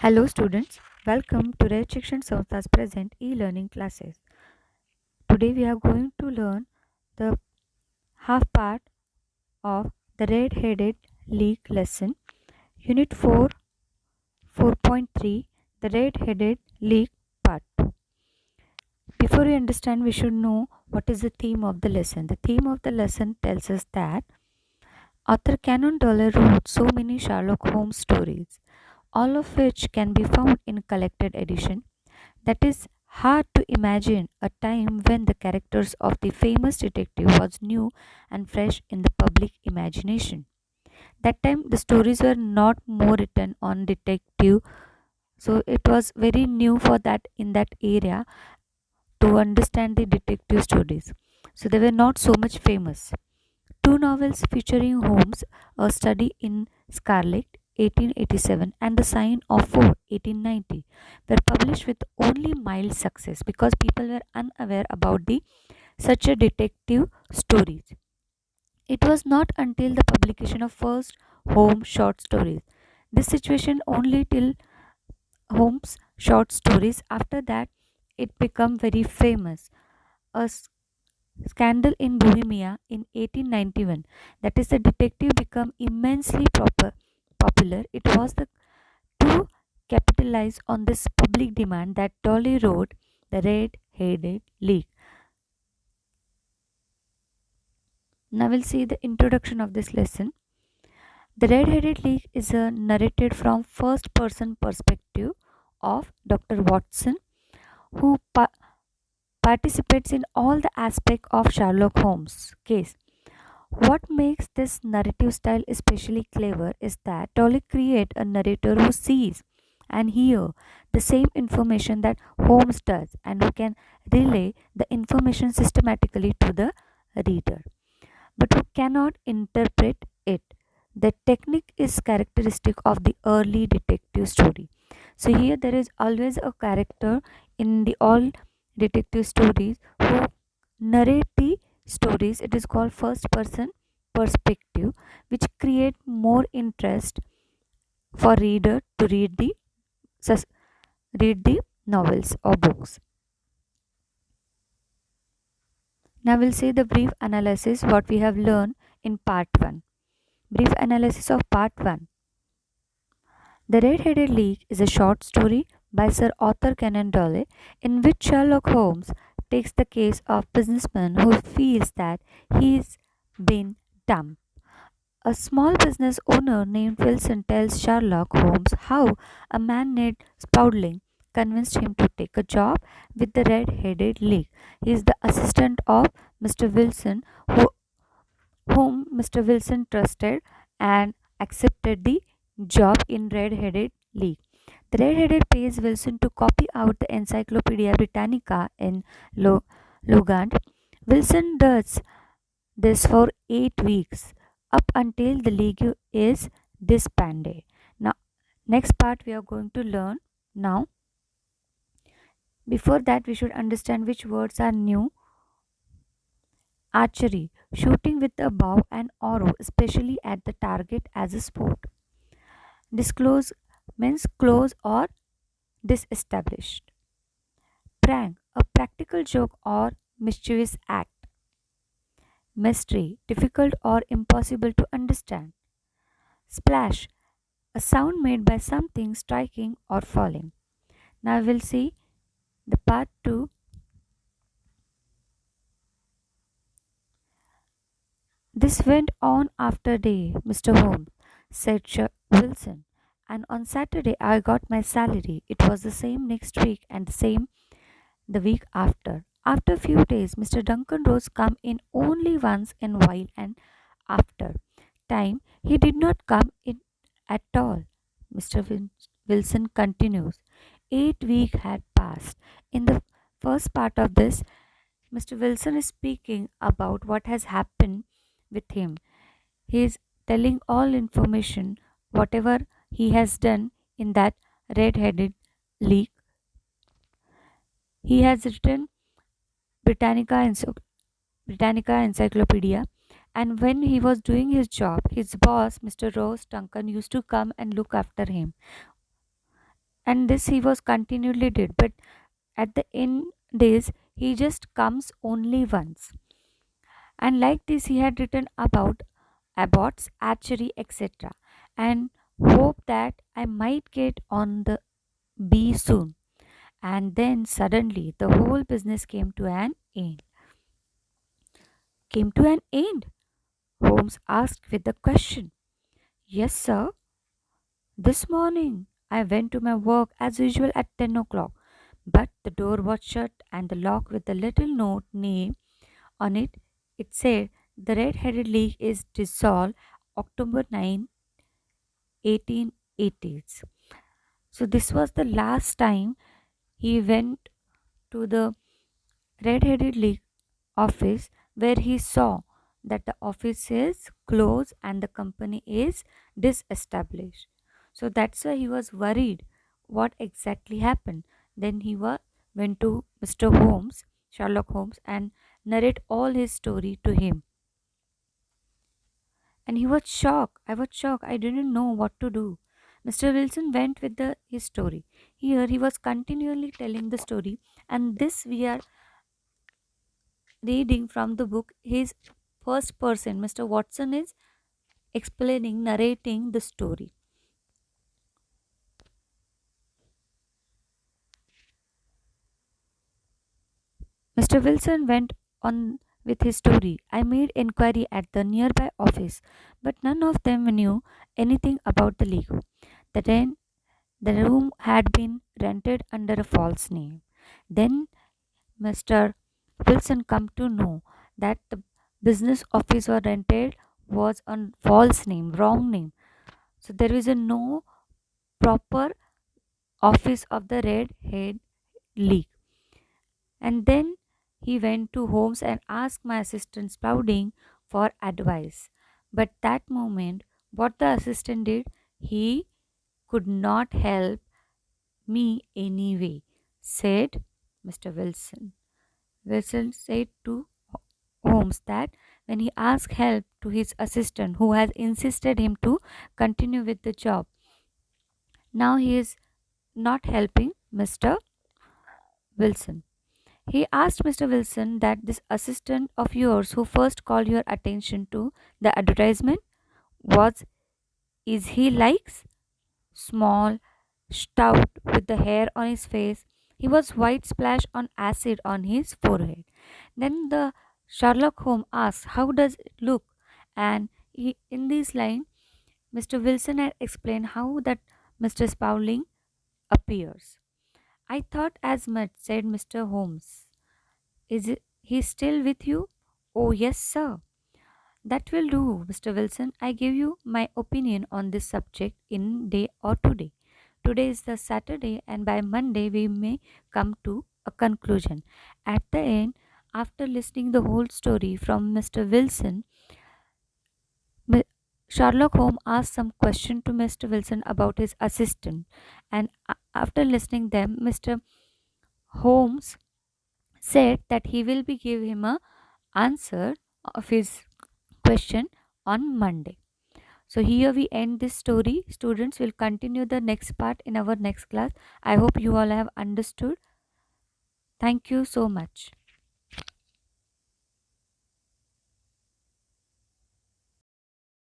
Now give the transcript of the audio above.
Hello students, welcome to Red Shikshan Sanstha's present e-learning classes. Today we are going to learn the half part of the Red-Headed League lesson, Unit 4, 4.3, the Red-Headed League part. Before we understand, we should know what is the theme of the lesson. The theme of the lesson tells us that Arthur Conan Doyle wrote so many Sherlock Holmes stories, all of which can be found in collected edition. That is hard to imagine a time when the characters of the famous detective was new and fresh in the public imagination. That time the stories were not more written on detective, so it was very new for that in that area to understand the detective stories. So they were not so much famous. Two novels featuring Holmes, A Study in Scarlet 1887 and The Sign of Four 1890 were published with only mild success because people were unaware about the such a detective stories. It was not until the publication of first Holmes short stories. This situation only till Holmes short stories. After that, it became very famous. A Scandal in Bohemia in 1891. That is, the detective became immensely popular. It was the to capitalize on this public demand that Dolly wrote the Red-Headed League. Now we'll see the introduction of this lesson. The Red-Headed League is narrated from first-person perspective of Dr. Watson, who participates in all the aspects of Sherlock Holmes' case. What makes this narrative style especially clever is that Dolly creates a narrator who sees and hears the same information that Holmes does and who can relay the information systematically to the reader, but who cannot interpret it. The technique is characteristic of the early detective story. So here there is always a character in the all detective stories who narrate the stories. It is called first person perspective, which create more interest for reader to sus- read the novels or books. Now we'll see the brief analysis what we have learned in part 1. Brief analysis of part 1. The Red-Headed League is a short story by Sir Arthur Conan Doyle in which Sherlock Holmes takes the case of businessman who feels that he's been dumped. A small business owner named Wilson tells Sherlock Holmes how a man named Spaulding convinced him to take a job with the Red-Headed League. He is the assistant of Mr. Wilson, whom Mr. Wilson trusted and accepted the job in Red-Headed League. The Red-Headed pays Wilson to copy out the Encyclopedia Britannica in Logand. Wilson does this for 8 weeks up until the league is disbanded. Now, next part we are going to learn now. Before that, we should understand which words are new. Archery, shooting with a bow and arrow, especially at the target as a sport. Disclose means close or disestablished. Prank, a practical joke or mischievous act. Mystery, difficult or impossible to understand. Splash, a sound made by something striking or falling. Now we'll see the part 2. This went on after day, Mr. Holmes, said Wilson. And on Saturday I got my salary. It was the same next week and the same the week after. After a few days, Mr. Duncan Rose come in only once in a while, and after time he did not come in at all. Mr. Wilson continues. 8 weeks had passed. In the first part of this, Mr. Wilson is speaking about what has happened with him. He is telling all information, whatever he has done in that red-headed league. He has written Britannica, Britannica Encyclopedia, and when he was doing his job, his boss, Mr. Rose Duncan, used to come and look after him. and this he was continually did, but at the end days he just comes only once. And like this he had written about abbots, archery, etc., and hope that I might get on the B soon. And then suddenly the whole business came to an end. Holmes asked with the question. Yes, sir. This morning I went to my work as usual at 10 o'clock, but the door was shut and the lock with the little note name on it. It said, "The Red Headed League is dissolved October 9, 1880s." So, this was the last time he went to the Red Headed League office, where he saw that the office is closed and the company is disestablished. So that's why he was worried what exactly happened. Then went to Mr. Holmes, Sherlock Holmes, and narrate all his story to him. And he was shocked. I was shocked. I didn't know what to do. Mr. Wilson went with his story. Here he was continually telling the story, and this we are reading from the book. His first person, Mr. Watson, is explaining, narrating the story. Mr. Wilson went on with his story. I made inquiry at the nearby office, but none of them knew anything about the Lego. Then the room had been rented under a false name. Then Mr. Wilson come to know that the business office was rented was on false name, wrong name. So there is a no proper office of the Red Head League. And then he went to Holmes and asked my assistant Spaulding for advice. But that moment, what the assistant did, he could not help me anyway, said Mr. Wilson. Wilson said to Holmes that when he asked help to his assistant, who has insisted him to continue with the job, now he is not helping Mr. Wilson. He asked Mr. Wilson that this assistant of yours who first called your attention to the advertisement was is he likes small, stout with the hair on his face. He was white splash on acid on his forehead. Then the Sherlock Holmes asked, "How does it look?" And in this line, Mr. Wilson had explained how that Mr. Spaulding appears. "I thought as much," said Mr. Holmes. He still with you?" "Oh, yes, sir." "That will do, Mr. Wilson. I give you my opinion on this subject in day or today. Today is the Saturday, and by Monday we may come to a conclusion." At the end, after listening the whole story from Mr. Wilson, Mi- Sherlock Holmes asked some question to Mr. Wilson about his assistant, and after listening them, Mr. Holmes said that he will be give him a answer of his question on Monday. So here we end this story. Students will continue the next part in our next class. I hope you all have understood. Thank you so much.